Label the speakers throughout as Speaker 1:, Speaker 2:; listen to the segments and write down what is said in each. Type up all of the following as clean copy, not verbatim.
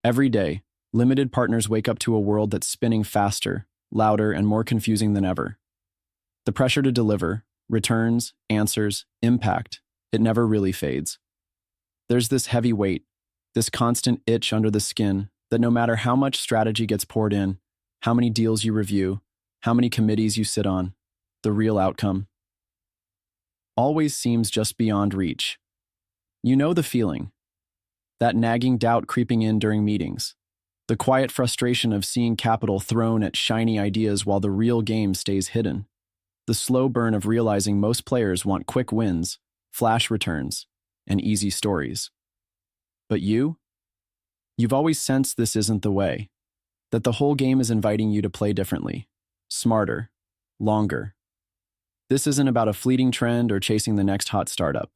Speaker 1: Every day, limited partners wake up to a world that's spinning faster, louder, and more confusing than ever. The pressure to deliver, returns, answers, impact, it never really fades. There's this heavy weight, this constant itch under the skin that no matter how much strategy gets poured in, how many deals you review, how many committees you sit on, the real outcome always seems just beyond reach. You know the feeling, that nagging doubt creeping in during meetings, the quiet frustration of seeing capital thrown at shiny ideas while the real game stays hidden, the slow burn of realizing most players want quick wins, flash returns, and easy stories. But you've always sensed this isn't the way, that the whole game is inviting you to play differently, smarter, longer. This isn't about a fleeting trend or chasing the next hot startup.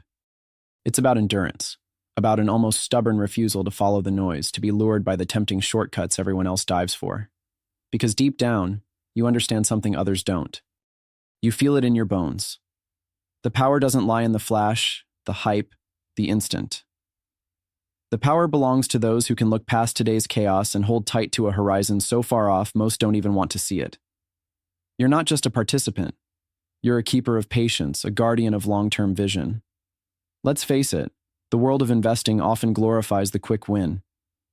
Speaker 1: It's about endurance, about an almost stubborn refusal to follow the noise, to be lured by the tempting shortcuts everyone else dives for. Because deep down, you understand something others don't. You feel it in your bones. The power doesn't lie in the flash, the hype, the instant. The power belongs to those who can look past today's chaos and hold tight to a horizon so far off most don't even want to see it. You're not just a participant. You're a keeper of patience, a guardian of long-term vision. Let's face it, the world of investing often glorifies the quick win.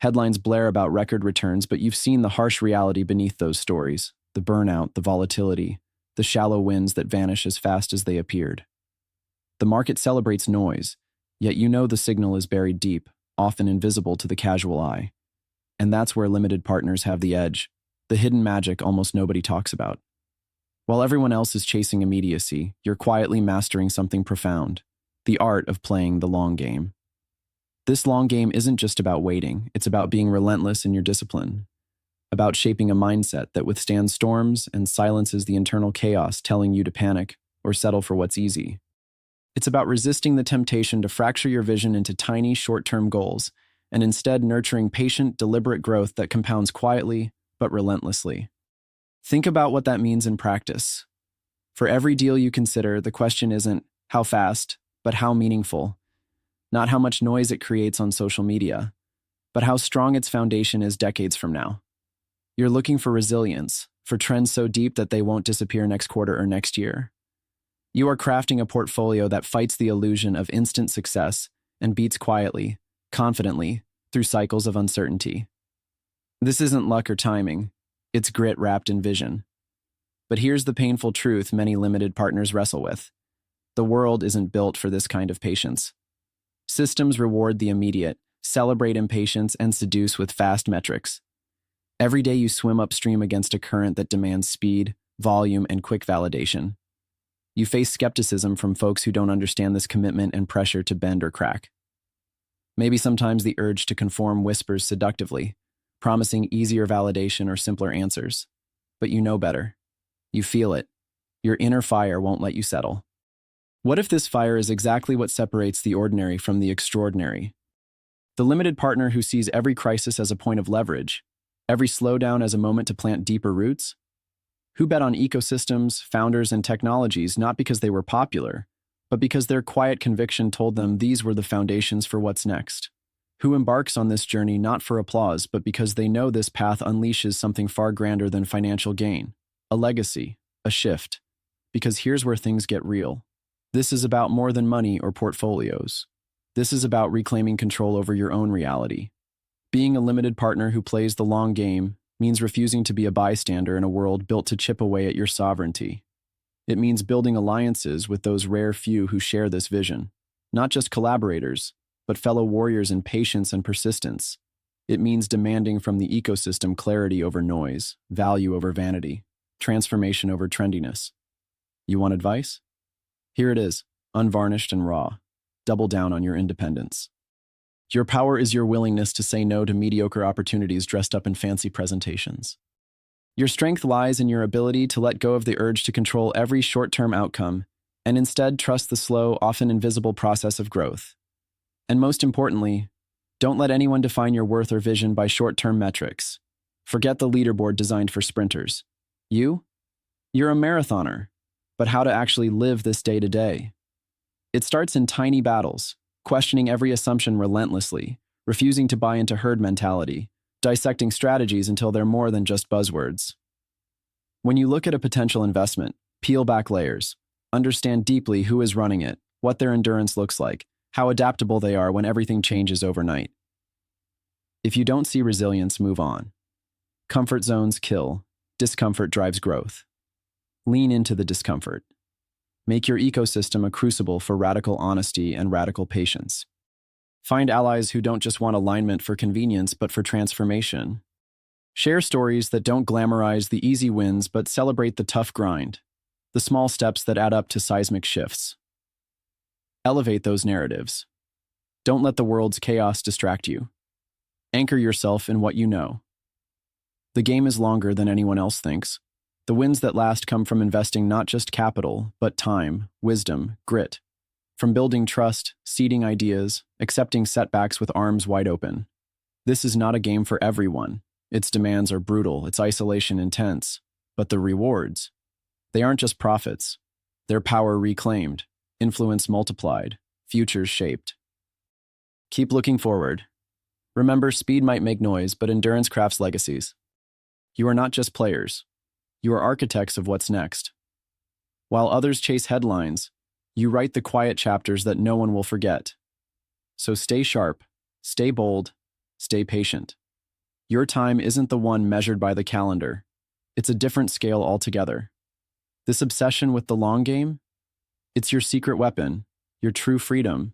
Speaker 1: Headlines blare about record returns, but you've seen the harsh reality beneath those stories, the burnout, the volatility, the shallow wins that vanish as fast as they appeared. The market celebrates noise, yet you know the signal is buried deep, often invisible to the casual eye. And that's where limited partners have the edge, the hidden magic almost nobody talks about. While everyone else is chasing immediacy, you're quietly mastering something profound, the art of playing the long game. This long game isn't just about waiting, it's about being relentless in your discipline, about shaping a mindset that withstands storms and silences the internal chaos telling you to panic or settle for what's easy. It's about resisting the temptation to fracture your vision into tiny, short-term goals and instead nurturing patient, deliberate growth that compounds quietly but relentlessly. Think about what that means in practice. For every deal you consider, the question isn't how fast, but how meaningful. Not how much noise it creates on social media, but how strong its foundation is decades from now. You're looking for resilience, for trends so deep that they won't disappear next quarter or next year. You are crafting a portfolio that fights the illusion of instant success and beats quietly, confidently, through cycles of uncertainty. This isn't luck or timing. It's grit wrapped in vision. But here's the painful truth many limited partners wrestle with. The world isn't built for this kind of patience. Systems reward the immediate, celebrate impatience, and seduce with fast metrics. Every day you swim upstream against a current that demands speed, volume, and quick validation. You face skepticism from folks who don't understand this commitment and pressure to bend or crack. Maybe sometimes the urge to conform whispers seductively, promising easier validation or simpler answers. But you know better. You feel it. Your inner fire won't let you settle. What if this fire is exactly what separates the ordinary from the extraordinary? The limited partner who sees every crisis as a point of leverage, every slowdown as a moment to plant deeper roots? Who bet on ecosystems, founders, and technologies not because they were popular, but because their quiet conviction told them these were the foundations for what's next? Who embarks on this journey not for applause, but because they know this path unleashes something far grander than financial gain, a legacy, a shift? Because here's where things get real. This is about more than money or portfolios. This is about reclaiming control over your own reality. Being a limited partner who plays the long game means refusing to be a bystander in a world built to chip away at your sovereignty. It means building alliances with those rare few who share this vision, not just collaborators, but fellow warriors in patience and persistence. It means demanding from the ecosystem clarity over noise, value over vanity, transformation over trendiness. You want advice? Here it is, unvarnished and raw. Double down on your independence. Your power is your willingness to say no to mediocre opportunities dressed up in fancy presentations. Your strength lies in your ability to let go of the urge to control every short-term outcome and instead trust the slow, often invisible process of growth. And most importantly, don't let anyone define your worth or vision by short-term metrics. Forget the leaderboard designed for sprinters. You're a marathoner, but how to actually live this day to day? It starts in tiny battles, questioning every assumption relentlessly, refusing to buy into herd mentality, dissecting strategies until they're more than just buzzwords. When you look at a potential investment, peel back layers. Understand deeply who is running it, what their endurance looks like, how adaptable they are when everything changes overnight. If you don't see resilience, move on. Comfort zones kill. Discomfort drives growth. Lean into the discomfort. Make your ecosystem a crucible for radical honesty and radical patience. Find allies who don't just want alignment for convenience, but for transformation. Share stories that don't glamorize the easy wins, but celebrate the tough grind, the small steps that add up to seismic shifts. Elevate those narratives. Don't let the world's chaos distract you. Anchor yourself in what you know. The game is longer than anyone else thinks. The wins that last come from investing not just capital, but time, wisdom, grit. From building trust, seeding ideas, accepting setbacks with arms wide open. This is not a game for everyone. Its demands are brutal, its isolation intense. But the rewards, they aren't just profits. They're power reclaimed, influence multiplied, futures shaped. Keep looking forward. Remember, speed might make noise, but endurance crafts legacies. You are not just players. You are architects of what's next. While others chase headlines, you write the quiet chapters that no one will forget. So stay sharp, stay bold, stay patient. Your time isn't the one measured by the calendar. It's a different scale altogether. This obsession with the long game? It's your secret weapon, your true freedom.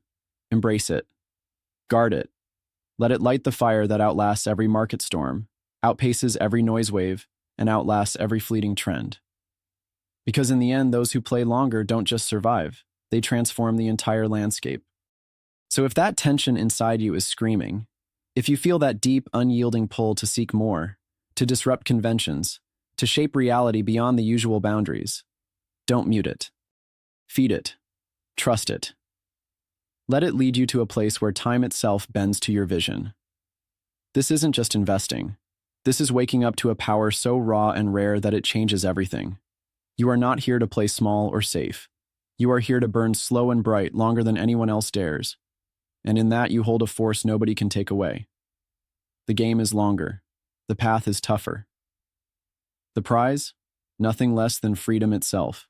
Speaker 1: Embrace it. Guard it. Let it light the fire that outlasts every market storm, outpaces every noise wave, and outlasts every fleeting trend. Because in the end, those who play longer don't just survive, they transform the entire landscape. So if that tension inside you is screaming, if you feel that deep, unyielding pull to seek more, to disrupt conventions, to shape reality beyond the usual boundaries, don't mute it. Feed it. Trust it. Let it lead you to a place where time itself bends to your vision. This isn't just investing. This is waking up to a power so raw and rare that it changes everything. You are not here to play small or safe. You are here to burn slow and bright longer than anyone else dares. And in that you hold a force nobody can take away. The game is longer. The path is tougher. The prize? Nothing less than freedom itself.